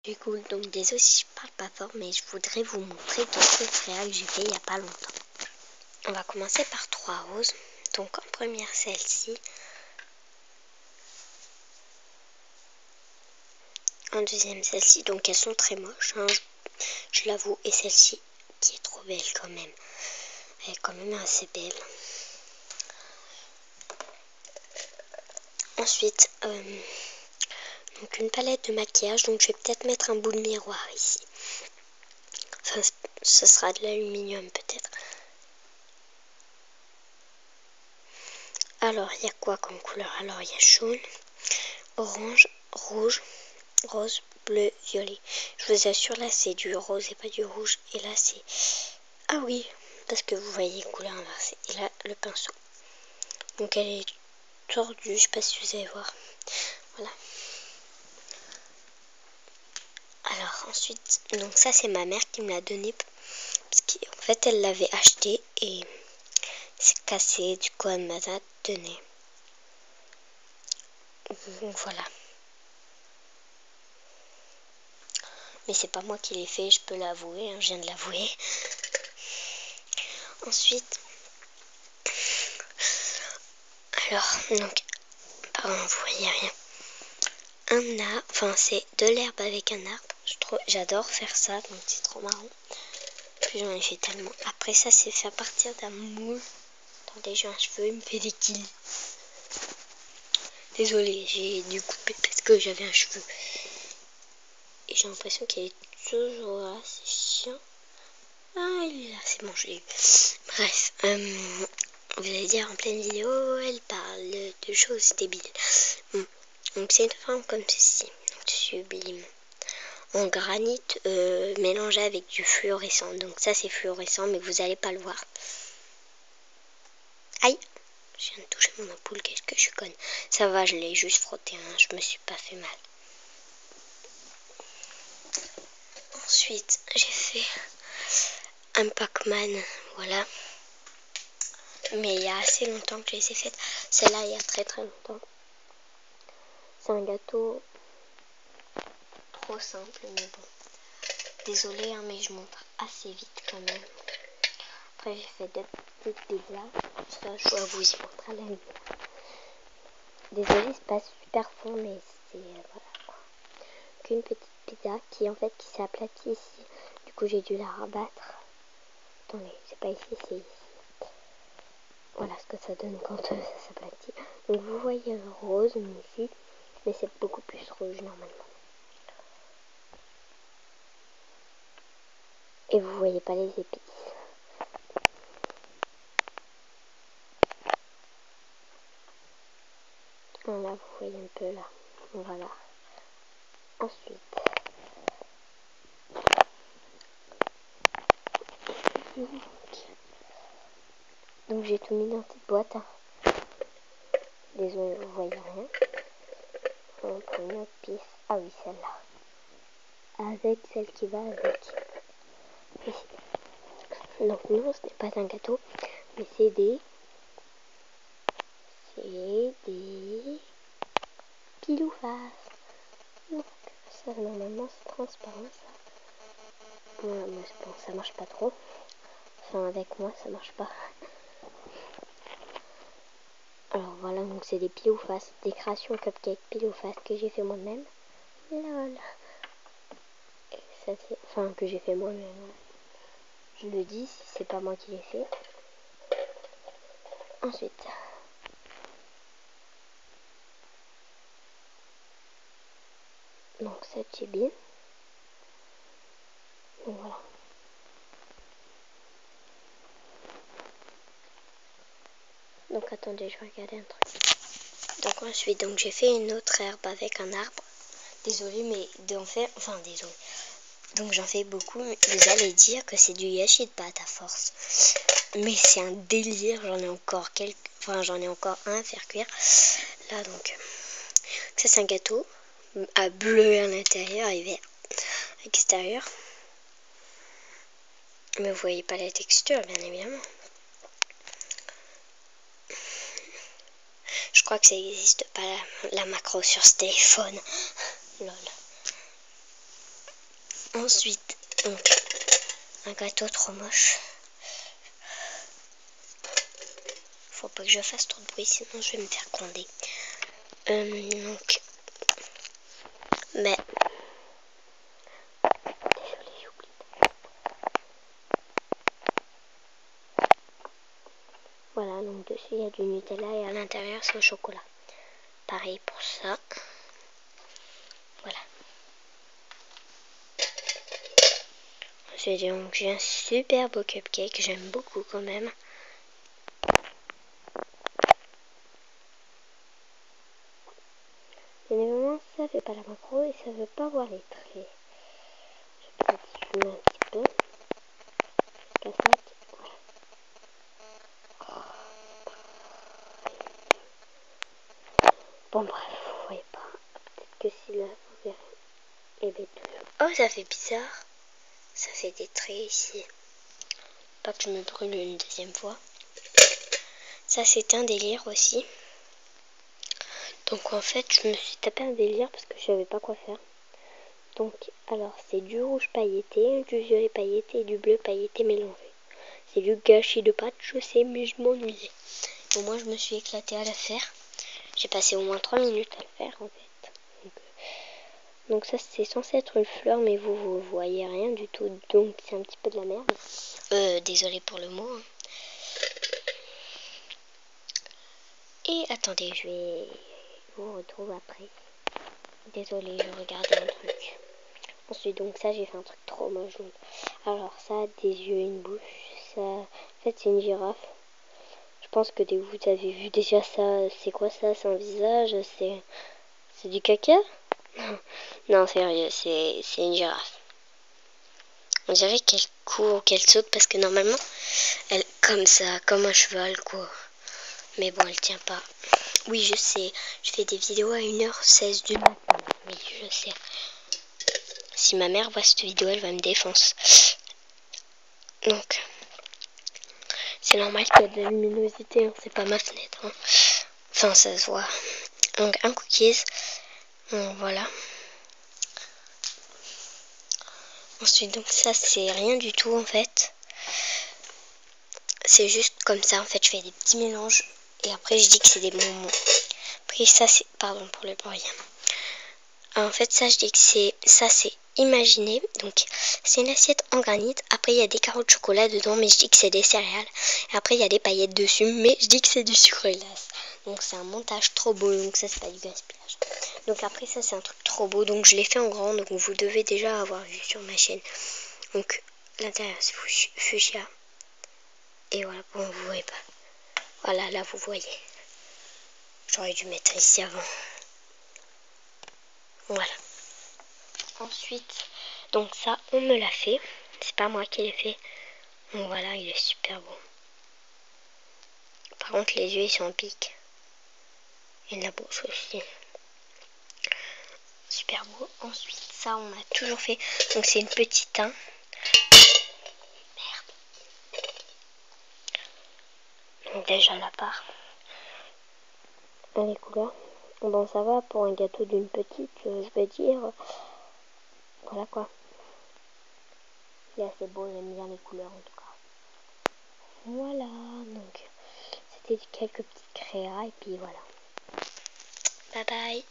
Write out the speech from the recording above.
Du coup, donc désolé si je parle pas fort, mais je voudrais vous montrer d'autres créas que j'ai fait il n'y a pas longtemps. On va commencer par 3 roses. Donc en première celle-ci. En deuxième celle-ci. Donc elles sont très moches, hein, je l'avoue. Et celle-ci qui est trop belle quand même. Elle est quand même assez belle. Ensuite, donc une palette de maquillage. Donc je vais peut-être mettre un bout de miroir ici. Enfin, ce sera de l'aluminium peut-être. Alors, il y a quoi comme couleur? Alors, il y a jaune, orange, rouge, rose, bleu, violet. Je vous assure, là, c'est du rose et pas du rouge. Et là, c'est... Ah oui, parce que vous voyez couleur inversée. Et là, le pinceau. Donc, elle est tordue. Je sais pas si vous allez voir. Voilà. Alors, ensuite, donc ça, c'est ma mère qui me l'a donné. Parce qu'en fait, elle l'avait acheté et c'est cassé. Du coup, elle m'a donné. Voilà. Mais c'est pas moi qui l'ai fait, je peux l'avouer, hein, je viens de l'avouer. Ensuite, alors, donc, pardon, vous voyez rien. Un arbre, enfin c'est de l'herbe avec un arbre. J'adore faire ça, donc c'est trop marrant. Puis j'en ai fait tellement. Après ça, c'est fait à partir d'un moule. Attendez, j'ai un cheveu, il me fait des kills. Désolée, j'ai dû couper parce que j'avais un cheveu. Et j'ai l'impression qu'il est toujours là, c'est chiant. Ah, il est là, c'est bon, je l'ai eu. Bref, vous allez dire en pleine vidéo, elle parle de choses débiles. Bon. Donc c'est une forme comme ceci, donc sublime. En granit mélangé avec du fluorescent. Donc ça c'est fluorescent, mais vous n'allez pas le voir. Aïe, je viens de toucher mon ampoule, qu'est-ce que je suis conne. Ça va, je l'ai juste frotté, hein, je me suis pas fait mal. Ensuite, j'ai fait un Pac-Man, voilà. Mais il y a assez longtemps que je les ai faites. Celle-là, il y a très très longtemps. C'est un gâteau trop simple, mais bon. Désolée, hein, mais je montre assez vite quand même. Après, j'ai fait deux petites pizzas. Ça, je dois vous y montrer à la lumière. Désolée, c'est pas super fond, mais c'est voilà quoi. Qu'une petite pizza qui en fait qui s'est aplatie ici. Du coup, j'ai dû la rabattre. Attendez, c'est pas ici, c'est ici. Voilà ce que ça donne quand ça s'aplatit. Donc vous voyez rose ici, mais c'est beaucoup plus rouge normalement. Et vous voyez pas les épices. Là, vous voyez un peu là. Voilà. Ensuite, donc j'ai tout mis dans cette boîte. Désolé, vous voyez rien. On prend une autre pièce. Ah oui, celle-là. Avec celle qui va avec. Ici. Donc non, ce n'est pas un gâteau, mais c'est des pile ou face. Donc ça, normalement, c'est transparent, ça. Voilà, moi, je pense que ça marche pas trop. Enfin, avec moi, ça marche pas. Alors voilà, donc c'est des pile ou face, des créations cupcake pile ou face que j'ai fait moi-même. Lol. Enfin, que j'ai fait moi-même. Je le dis si c'est pas moi qui l'ai fait. Ensuite, donc cette chibine. Donc voilà. Donc attendez, je vais regarder un truc. Donc ensuite, donc j'ai fait une autre herbe avec un arbre. Désolée, mais d'en faire, enfin désolée. Donc j'en fais beaucoup, mais vous allez dire que c'est du gâchis de pâte à force. Mais c'est un délire, j'en ai encore j'en ai encore un à faire cuire. Là donc, ça c'est un gâteau à bleu à l'intérieur et vert à l'extérieur. Mais vous voyez pas la texture, bien évidemment. Je crois que ça n'existe pas la macro sur ce téléphone. Lol. Ensuite, donc, un gâteau trop moche. Faut pas que je fasse trop de bruit, sinon je vais me faire gronder. Donc, mais désolée, j'oublie. Voilà, donc dessus il y a du Nutella et à l'intérieur c'est au chocolat. Pareil pour ça. Voilà. Donc j'ai un super beau cupcake, j'aime beaucoup quand même. Bien évidemment, ça fait pas la macro et ça veut pas voir les traits. Je vais peut-être un petit peu. Casse-note. Voilà. Bon bref, vous voyez pas. Peut-être que si là vous verrez. Et bien oh, ça fait bizarre. Ça fait des traits ici. Pas que je me brûle une deuxième fois. Ça c'est un délire aussi. Donc en fait je me suis tapé un délire parce que je savais pas quoi faire. Donc alors c'est du rouge pailleté, du violet pailleté et du bleu pailleté mélangé. C'est du gâchis de pâte, je sais, mais je m'ennuyais. Au moins je me suis éclatée à la faire. J'ai passé au moins 3 minutes à le faire en fait. Donc ça c'est censé être une fleur mais vous voyez rien du tout. Donc c'est un petit peu de la merde. Désolée pour le mot. Hein. Et attendez, je vais vous retrouver après. Désolée, je regardais un truc. Ensuite, donc ça, j'ai fait un truc trop moche. Alors, ça a des yeux et une bouche. Ça, en fait, c'est une girafe. Je pense que vous avez vu déjà ça. C'est quoi ça? C'est un visage? C'est du caca? Non, sérieux, c'est une girafe. On dirait qu'elle court, qu'elle saute parce que normalement, elle comme ça, comme un cheval, quoi. Mais bon, elle tient pas. Oui, je sais. Je fais des vidéos à 1h16 du matin. Oui, je sais. Si ma mère voit cette vidéo, elle va me défoncer. Donc, c'est normal qu'il y ait de la luminosité. Hein. C'est pas ma fenêtre. Hein. Enfin, ça se voit. Donc, un cookies. Donc, voilà. Ensuite, donc ça, c'est rien du tout, en fait. C'est juste comme ça. En fait, je fais des petits mélanges. Et après, je dis que c'est des bonbons. Après, ça, c'est... Pardon pour le bruit. En fait, ça, je dis que c'est imaginé. Donc, c'est une assiette en granit. Après, il y a des carreaux de chocolat dedans, mais je dis que c'est des céréales. Et après, il y a des paillettes dessus, mais je dis que c'est du sucre glace. Donc, c'est un montage trop beau. Donc, ça, c'est pas du gaspillage. Donc, après, ça, c'est un truc trop beau. Donc, je l'ai fait en grand. Donc, vous devez déjà avoir vu sur ma chaîne. Donc, l'intérieur, c'est fuchsia. Et voilà, bon, vous voyez pas. Voilà, là, vous voyez. J'aurais dû mettre ici avant. Voilà. Ensuite, donc ça, on me l'a fait. C'est pas moi qui l'ai fait. Donc voilà, il est super beau. Par contre, les yeux, ils sont en pique. Et la bouche aussi. Super beau. Ensuite, ça, on m'a toujours fait. Donc, c'est une petite teint. Merde. Donc, déjà, la part. Les couleurs. Bon, ça va pour un gâteau d'une petite, je veux dire. Voilà quoi. Il est assez beau, j'aime bien les couleurs en tout cas. Voilà, donc c'était quelques petites créas et puis voilà. Bye bye.